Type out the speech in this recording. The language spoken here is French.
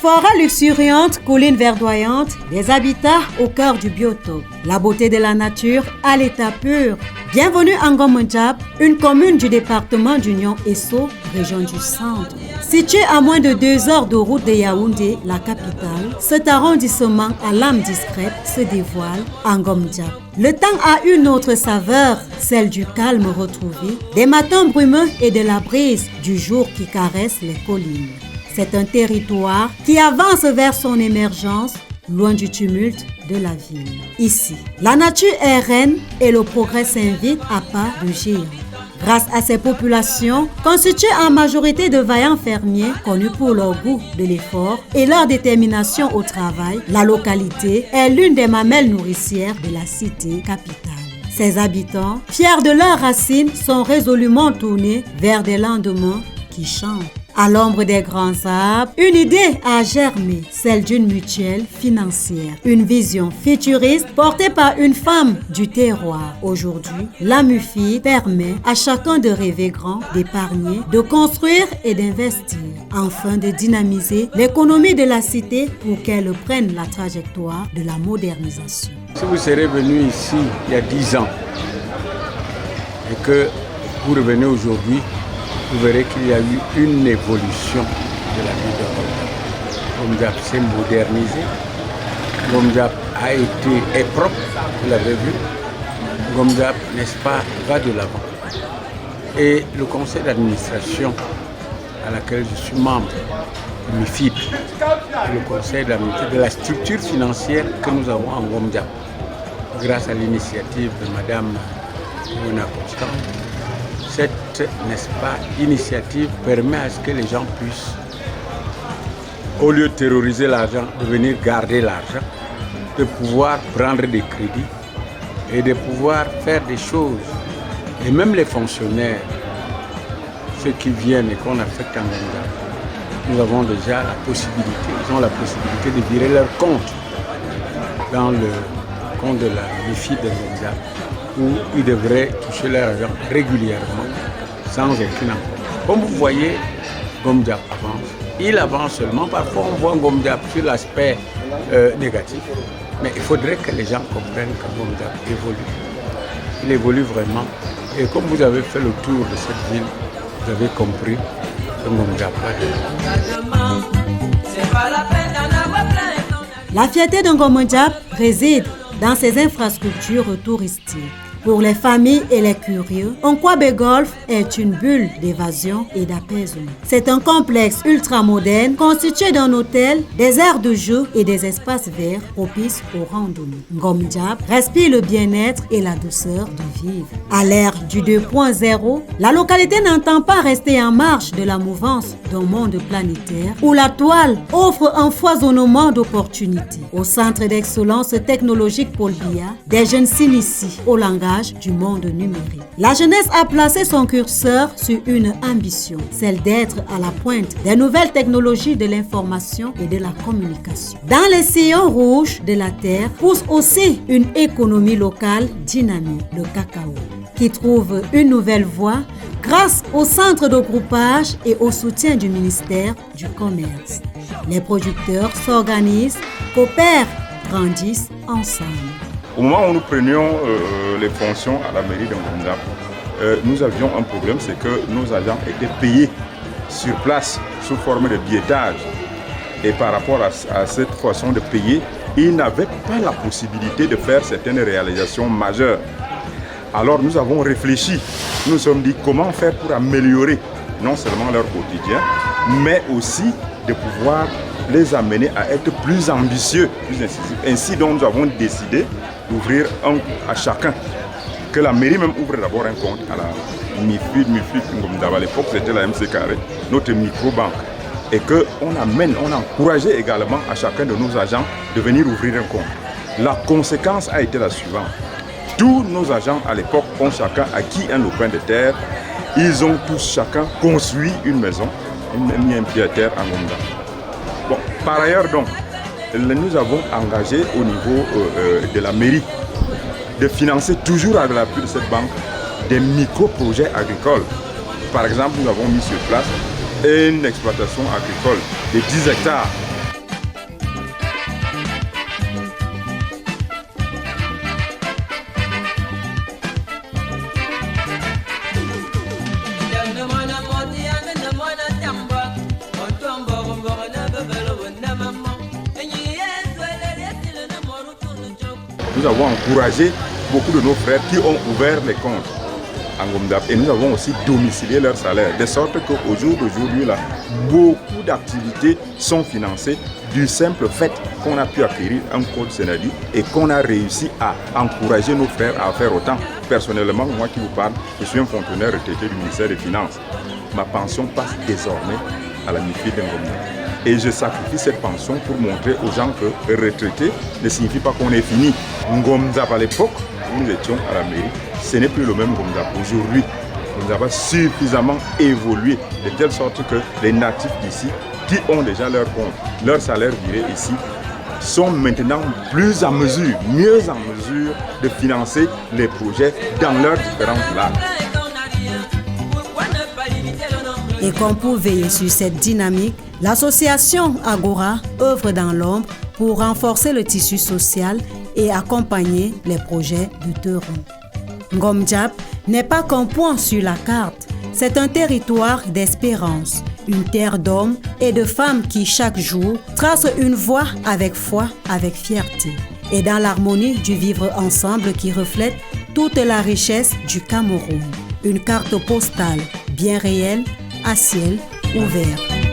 Forêts luxuriantes, collines verdoyantes, des habitats au cœur du biotope. La beauté de la nature à l'état pur. Bienvenue à Ngom Ndjab, une commune du département d'Union Esso, région du centre. Située à moins de 2 heures de route de Yaoundé, la capitale, cet arrondissement à l'âme discrète se dévoile à Ngom Ndjab. Le temps a une autre saveur, celle du calme retrouvé, des matins brumeux et de la brise du jour qui caresse les collines. C'est un territoire qui avance vers son émergence, loin du tumulte de la ville. Ici, la nature est reine et le progrès s'invite à pas de géant. Grâce à ces populations, constituées en majorité de vaillants fermiers connus pour leur goût de l'effort et leur détermination au travail, la localité est l'une des mamelles nourricières de la cité capitale. Ses habitants, fiers de leurs racines, sont résolument tournés vers des lendemains qui chantent. À l'ombre des grands arbres, une idée a germé, celle d'une mutuelle financière. Une vision futuriste portée par une femme du terroir. Aujourd'hui, la MUFI permet à chacun de rêver grand, d'épargner, de construire et d'investir, afin de dynamiser l'économie de la cité pour qu'elle prenne la trajectoire de la modernisation. Si vous serez venu ici il y a 10 ans et que vous revenez aujourd'hui, vous verrez qu'il y a eu une évolution de la ville de Ngom Ndjab. Ngom Ndjab s'est modernisé. Ngom Ndjab est propre, vous l'avez vu. Ngom Ndjab, n'est-ce pas, va de l'avant. Et le conseil d'administration à laquelle je suis membre, le MIFID, le conseil d'administration de la structure financière que nous avons en Ngom Ndjab, grâce à l'initiative de Madame Mona Constant, cette, n'est-ce pas, initiative permet à ce que les gens puissent, au lieu de terroriser l'argent, de venir garder l'argent, de pouvoir prendre des crédits et de pouvoir faire des choses. Et même les fonctionnaires, ceux qui viennent et qu'on affecte en Ngom Ndjab, nous avons déjà la possibilité, ils ont la possibilité de virer leur compte dans le compte de la MIFID de Ngom Ndjab, où ils devraient toucher leur argent régulièrement, sans aucune encombre. Comme vous voyez, Ngom Ndjab avance. Il avance seulement. Parfois, on voit Ngom Ndjab sur l'aspect négatif. Mais il faudrait que les gens comprennent que Ngom Ndjab évolue. Il évolue vraiment. Et comme vous avez fait le tour de cette ville, vous avez compris que Ngom Ndjab va de La fierté de Ngom Ndjab réside dans ses infrastructures touristiques. Pour les familles et les curieux, Nkwabe Golf est une bulle d'évasion et d'apaisement. C'est un complexe ultramoderne constitué d'un hôtel, des aires de jeu et des espaces verts propices aux randonnées. Ngom Ndjab respire le bien-être et la douceur de vivre. À l'ère du 2.0, la localité n'entend pas rester en marge de la mouvance d'un monde planétaire où la toile offre un foisonnement d'opportunités. Au centre d'excellence technologique Paul Biya, des jeunes s'initient au langage du monde numérique. La jeunesse a placé son curseur sur une ambition, celle d'être à la pointe des nouvelles technologies de l'information et de la communication. Dans les sillons rouges de la terre pousse aussi une économie locale dynamique, le cacao, qui trouve une nouvelle voie grâce au centre de groupage et au soutien du ministère du Commerce. Les producteurs s'organisent, coopèrent, grandissent ensemble. Au moment où nous prenions les fonctions à la mairie de Ngom Ndjab, nous avions un problème, c'est que nos agents étaient payés sur place sous forme de billettage. Et par rapport à cette façon de payer, ils n'avaient pas la possibilité de faire certaines réalisations majeures. Alors nous avons réfléchi, nous nous sommes dit comment faire pour améliorer non seulement leur quotidien, mais aussi de pouvoir les amener à être plus ambitieux, plus incisifs. Ainsi donc nous avons décidé d'ouvrir à chacun, que la mairie même ouvre d'abord un compte à la MIFID Ngom Ndjab. À l'époque c'était la MC Carré, notre micro-banque. Et on a encouragé également à chacun de nos agents de venir ouvrir un compte. La conséquence a été la suivante. Tous nos agents à l'époque ont chacun acquis un lopin de terre. Ils ont tous chacun construit une maison, mis un pied à terre en Ngom Ndjab. Bon, par ailleurs donc, nous avons engagé au niveau de la mairie de financer toujours à l'appui de cette banque des micro-projets agricoles. Par exemple, nous avons mis sur place une exploitation agricole de 10 hectares Nous avons encouragé beaucoup de nos frères qui ont ouvert les comptes en Ngomdap et nous avons aussi domicilié leur salaire, de sorte qu'au jour d'aujourd'hui, là, beaucoup d'activités sont financées du simple fait qu'on a pu acquérir un code Senadi et qu'on a réussi à encourager nos frères à faire autant. Personnellement, moi qui vous parle, je suis un fonctionnaire retraité du ministère des Finances. Ma pension passe désormais à la MIFID de Ngomdap. Et je sacrifie cette pension pour montrer aux gens que retraité ne signifie pas qu'on est fini. Ngomdap à l'époque, où nous étions à la mairie, ce n'est plus le même Ngomdap aujourd'hui. Ngomdap a suffisamment évolué de telle sorte que les natifs d'ici, qui ont déjà leur compte, leur salaire viré ici, sont maintenant plus en mesure, mieux en mesure de financer les projets dans leurs différents villages. Et comme pour veiller sur cette dynamique, l'association Agora œuvre dans l'ombre pour renforcer le tissu social et accompagner les projets de Teron. Ngomdap n'est pas qu'un point sur la carte, c'est un territoire d'espérance, une terre d'hommes et de femmes qui chaque jour tracent une voie avec foi, avec fierté, et dans l'harmonie du vivre ensemble qui reflète toute la richesse du Cameroun. Une carte postale bien réelle, à ciel ouvert.